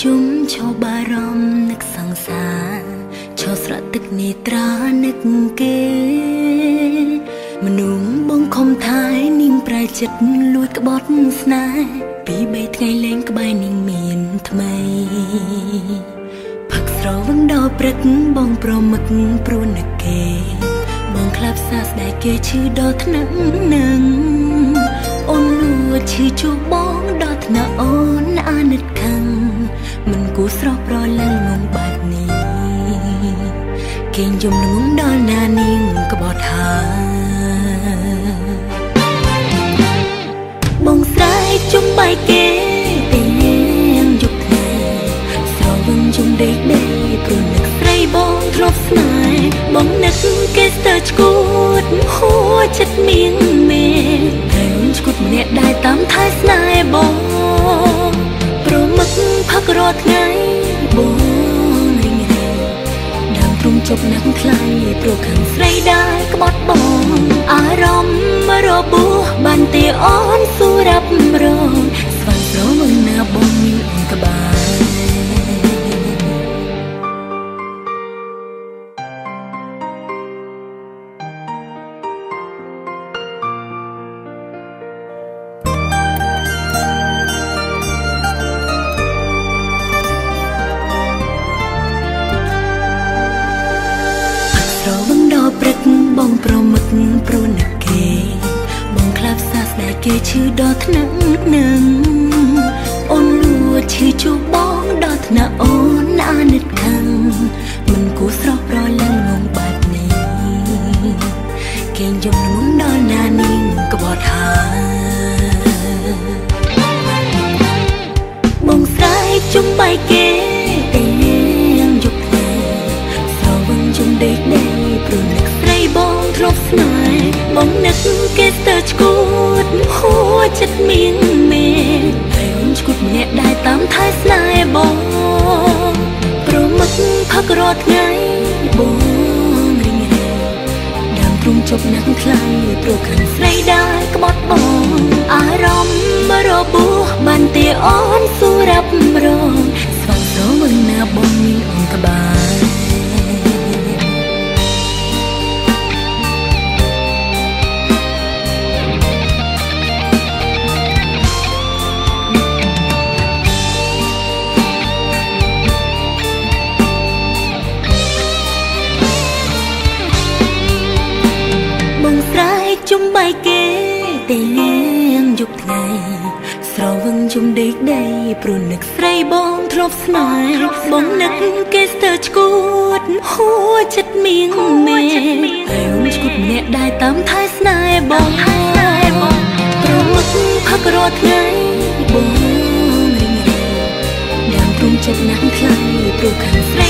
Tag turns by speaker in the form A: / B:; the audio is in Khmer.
A: ជុំឈោបារម្ភនឹកសង្សារឈោស្រក់ទឹកនេត្រានឹកគេមនុស្សបងខំថែនាងប្រែចិត្តលួចក្បត់ស្នេហ៍ពី3ថ្ងៃលេងក្បែរនាងមានថ្មីផឹកស្រវឹងដល់ព្រឹកបងប្រមឹកព្រោះនឹកគេបងខ្លាប់សាស្ដាយគេឈឺដល់ថ្នាក់នឹងអូនលួចឈឺជួបបងដល់ថ្នាក់អូនអាណិតខឹងមិនគួរស្រស់ប្រលឹងងងបែបនេះគេយំងងដល់ណានាងក្បត់ហើយបងស្រែកជុំបាយគេទាំងយប់ថ្ងៃស្រវឹងជុំដេកដេកព្រោះនឹកស្រីបងធ្លាប់ស្នេហ៍បងនឹកគេស្ទើរឈួតហួចចិត្តមៀងមេហើយឈួតម្នាក់ដែរតាមថែស្នេហ៍បងព្រមឹកផឹករាល់ថ្ងៃបងរីងរៃដើមទ្រុំជប់ណាស់ថ្លៃព្រោះខាងស្រីដែរក្បត់បងអារម្មណ៍របួសបានទេអូនស៊ូរ៉ាប់រងស្វែងរកមើលណាបងមានក្បាលព្រឹកបងប្រមឹកព្រោះនឹកគេបងខ្លាប់សាស្ដាយគេឈឺដល់ថ្នាក់នឹងអូនលួចឈឺជួបបងដល់ថ្នាក់អូនអាណិតខឹងមិនគួរស្រស់ប្រលឹងងងបែបនេះគេយំងងដល់ណានាងក្បត់ហើយបងស្រែកជុំបាយគេទាំងយប់ថ្ងៃស្រវឹងជុំដេកដេកព្រោះនឹកបងធ្លាប់ស្នេហ៍បងនឹកគេស្ទើរឈួតហួចចិត្តមៀងមេហើយអូនឈួតម្នាក់ដែរតាមថែស្នេហ៍បងព្រមឹកផឹករាល់ថ្ងៃបងរីងរៃដើមទ្រុំជប់ណាស់ថ្លៃព្រោះខាងស្រីដែរក្បត់បងអារម្មណ៍របួសបានទេអូនស៊ូរ៉ាប់រងស្វែងរកមើលណាបងមានអូនក្បាលជុំបាយគេទាំងយប់ថ្ងៃស្រវឹងជុំដេកដេកព្រោះនឹកស្រីបងធ្លាប់ស្នេហ៍បងនឹកគេស្ទើរឈួតហួចចិត្តមៀងមេហើយអូនឈួតម្នាក់ដែរតាមថែស្នេហ៍បងព្រមឹកផឹករាល់ថ្ងៃបងរីងរៃដើមទ្រុំចិត្តណាស់ថ្លៃព្រោះខាងស្រី